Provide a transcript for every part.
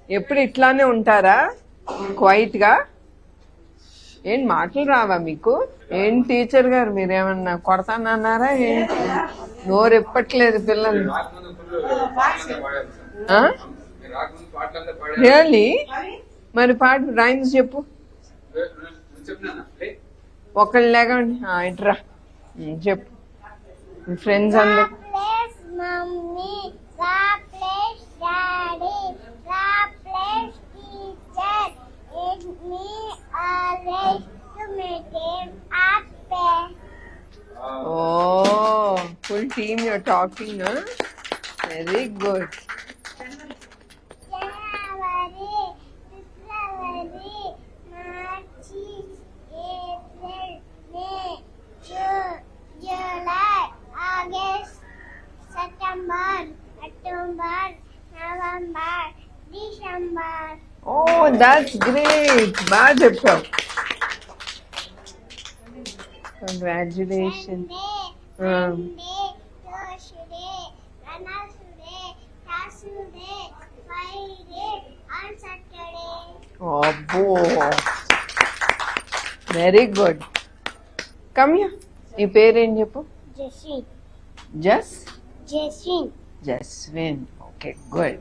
ఎప్పుడు ఇట్లానే ఉంటారా క్వైట్ గా? ఏం మాటలు రావా మీకు? ఏం టీచర్ గారు మీరేమన్నా కొడతానన్నారా? ఏంటి నోరు ఎప్పట్లేదు పిల్లలు? రియల్లీ? మరి పాట రైమ్స్ చెప్పు. ఒకళ్ళు లేకండి ఇట్రా చెప్పు. ఫ్రెండ్స్ అందరు oh full team you're talking, huh? Very good. January, February, March, April, May, June, July, August, September, October, November, December. Oh, that's great. Baad cheptavu. Congratulations. Monday, Tuesday, Wednesday, Thursday, Friday, and Saturday. Oh, boy. Very good. Come here. Your parent cheppu. Jaswin. Jaswin. Jaswin. Okay, good.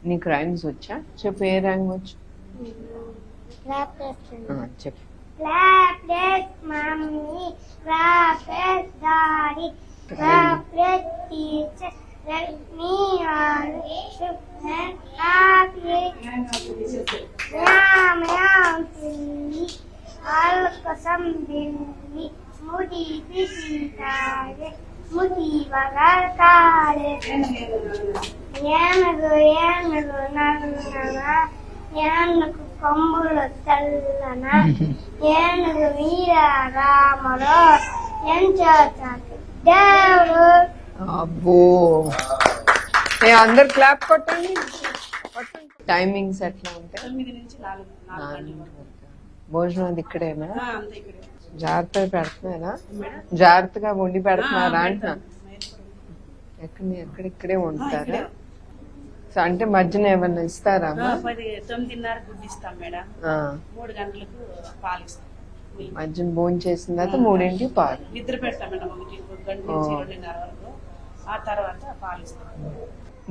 నీకు rhymes వచ్చా? చెప్పు. ఏ rhyme వచ్చు? చెప్పు. Clapless mommy, clapless daddy, clapless teacher, let me always and clapless meow meow silly, all kasam billy, smoothie fishy tare, smoothie bagar tare, yanago nana, yanago కొమ్ములు చల్లన ఏనుగు వీర రాముడు ఎంచో దేవుడు. అబ్బో, అందరు క్లాప్ కొట్టండి. టైమింగ్స్ ఎట్లా ఉంటాయి? 9 నుంచి 4. భోజనం అది ఇక్కడేనా? జాగ్రత్తగా పెడుతున్నారా? జాగ్రత్తగా వండి పెడుతున్నారా అంటున్నా. ఎక్కడిక్కడే ఉంటారా? అంటే మధ్యన ఏమన్నా ఇస్తారా? 9:30 గుడ్డు ఇస్తాం మేడం. 3 గంటలకు పాలు ఇస్తాం. మధ్యన భోజనం చేసిన తర్వాత 3ంటికి పాలు నిద్ర పెడతాం మేడం. 1 గంట నుంచి 2:30 వరకు. ఆ తర్వాత పాలు ఇస్తాం.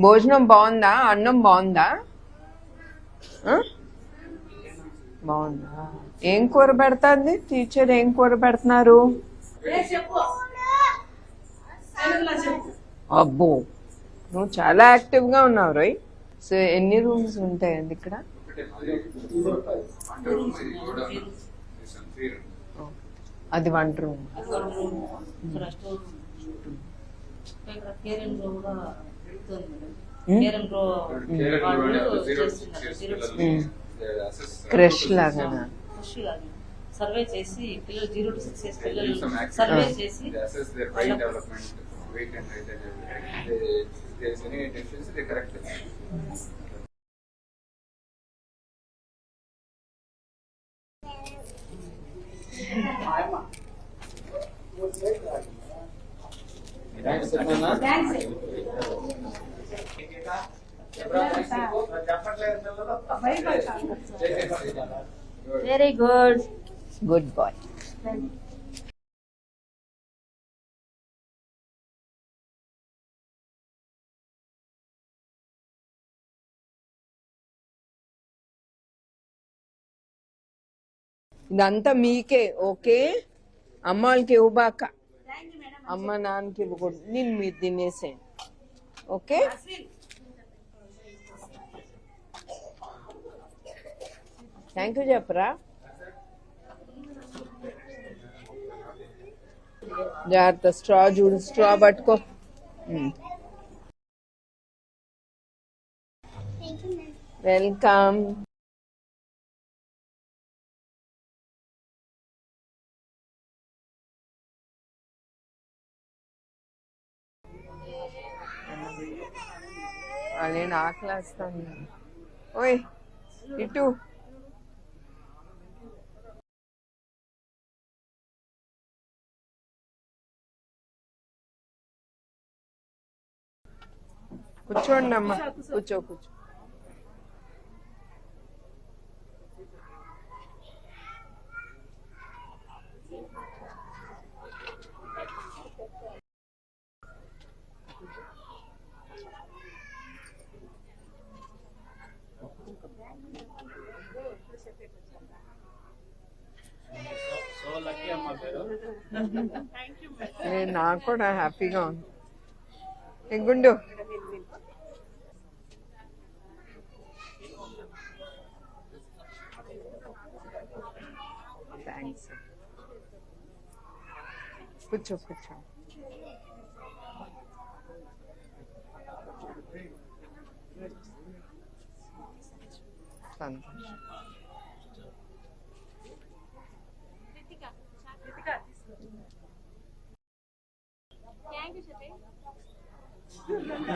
భోజనం బాగుందా? అన్నం బాగుందా? బాగుందా? ఏం కూర పెడతాంది టీచర్? ఏం కూర పెడుతున్నారు? అబ్బో, నువ్వు చాలా యాక్టివ్ గా ఉన్నావు రోయ్. సో ఎన్ని రూమ్స్ ఉంటాయండి ఇక్కడ? అది వంట రూమ్. క్రష్ లాగా సర్వే చేసి పిల్లలు 0 to 6 years పిల్లలు సర్వే చేసి weight and height and everything. If there is any deficiency, they correct it. Very good. Good boy. ఇదంతా మీకే, ఓకే? అమ్మ వాళ్ళకి ఇవ్వబాక, అమ్మ నాన్నకి ఇవ్వకూడదు. నేను మీరు తినేసేయండి, ఓకే? థ్యాంక్ యూ చెప్పరా. జాగ్రత్త. స్ట్రా చూడు, స్ట్రా పట్టుకో. వెల్కమ్. వాళ్ళేంటి ఆకలేస్తాను. ఓయ్ ఇటు. కూర్చోండి అమ్మా, కూర్చో కూర్చో. నాకు కూడా హ్యాపీగా ఉంది. ఏ గుండు థ్యాంక్స్. కూర్చో కూర్చో. సంతోషం.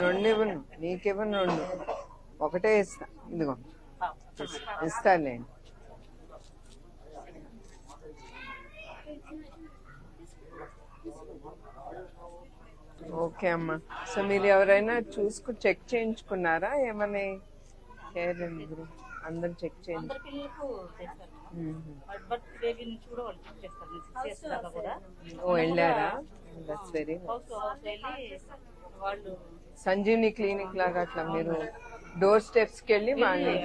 రెండు ఇవ్వను, నీకివ్వను రెండు, ఒకటే ఇస్తా. ఇదిగో ఇస్తాలేండి. ఓకే అమ్మా. సో మీరు ఎవరైనా చెక్ చేయించుకున్నారా ఏమని? కేర్ అందరు చెక్ చేయండి. అందరి పిల్లలకు చేస్తారు మేడం. బర్త్ బేబీ నుంచి కూడా వాళ్ళు చెక్ చేస్తారు. 6 years దాకా కూడా. ఓ వెళ్ళారా? దట్స్ వెరీ హౌస్ వెళ్ళి వాళ్ళు సంజీవిని క్లినిక్ లాగా అట్లా మీరు డోర్ స్టెప్స్ కి వెళ్ళి వాళ్ళని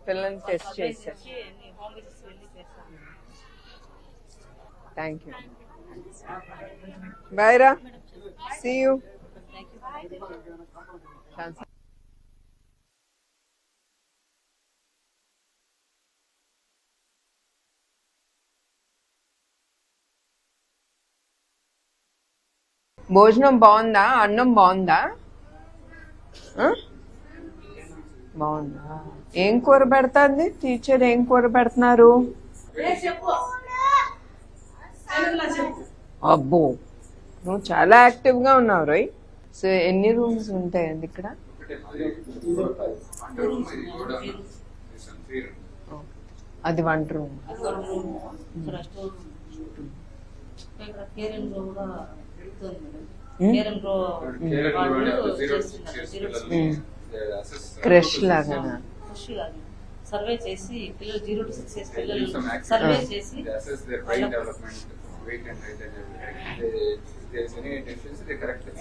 పిల్లల్ని టెస్ట్ చేశారు. హోమ్ విజిట్స్ వెళ్ళి చేస్తారు. Thank you. బాయ్ రా. See you. భోజనం బాగుందా? అన్నం బాగుందా? బాగుందా? ఏం కూర పెడతాంది టీచర్? ఏం కూర పెడుతున్నారు? అబ్బో, నువ్వు చాలా యాక్టివ్ గా ఉన్నావు రోయ్. సో ఎన్ని రూమ్స్ ఉంటాయండి ఇక్కడ? అది వంట రూమ్. క్రష్ లాగా సర్వే చేసి పిల్లలు 0 to 6 years పిల్లలు సర్వే చేసి weight and height and everything. If there is any deficiency, they correct it.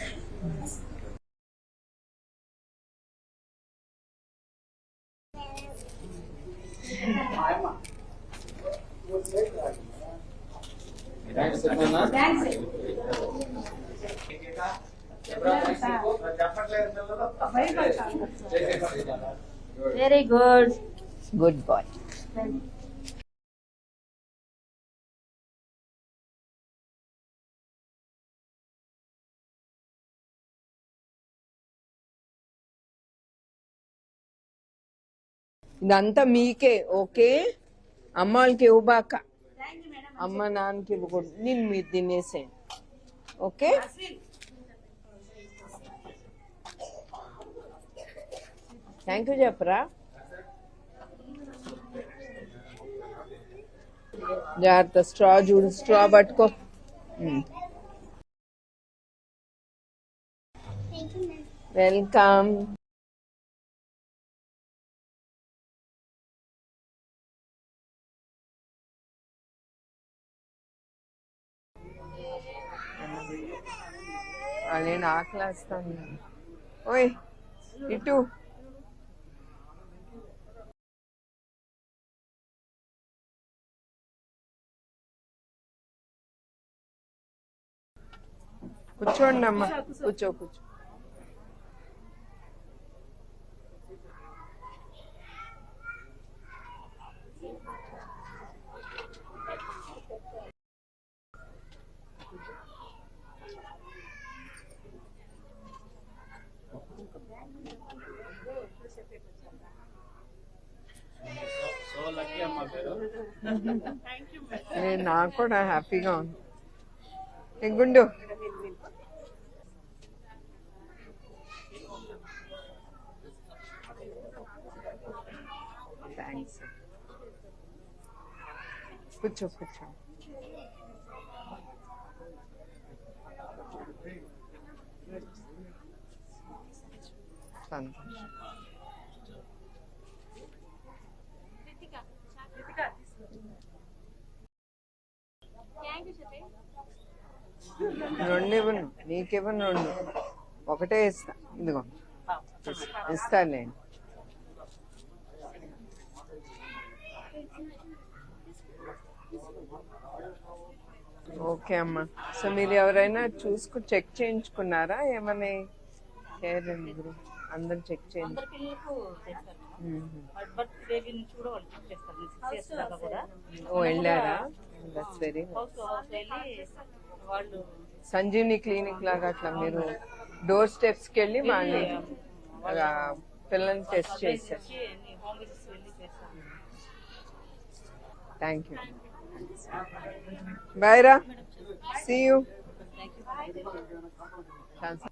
Very good. Good boy. ఇదంతా మీకే, ఓకే? అమ్మ వాళ్ళకి ఇవ్వబాక, అమ్మ నాన్నకి ఇవ్వకూడదు. నేను మీరు తినేసేయండి, ఓకే? థ్యాంక్ యూ చెప్పరా. జాగ్రత్త. స్ట్రా చూడు, స్ట్రా పట్టుకో. వెల్కమ్. వాళ్ళేంటి ఆకలేస్తాను. ఓయ్ ఇటు. కూర్చోండి అమ్మా, కూర్చో కూర్చో. నాకు కూడా హ్యాపీగా ఉంది. గుండు థ్యాంక్స్. కూర్చో కూర్చో. సంతోషం. రెండు ఇవ్వను, నీకివ్వను రెండు, ఒకటే ఇస్తా. ఇదిగో ఇస్తాలేండి. ఓకే అమ్మా. సో మీరు ఎవరైనా చెక్ చేయించుకున్నారా ఏమని? కేర్ గ్రూప్ అందరు చెక్ చేయించు. అందరి పిల్లలకు చేస్తారు మేడం. బర్త్ బేబీ నుంచి కూడా వాళ్ళు చెక్ చేస్తారు 6 years దాకా కూడా. ఓ వెళ్ళారా? That's very house to house వెళ్ళి వాళ్ళు సంజీవిని క్లినిక్ లాగా అట్లా మీరు డోర్ స్టెప్స్కి వెళ్ళి వాళ్ళని పిల్లల్ని టెస్ట్ చేశారు. హోమ్ విజిట్స్ వెళ్ళి చేస్తారు. Thank you. బాయ్ రా. See you. Thank you.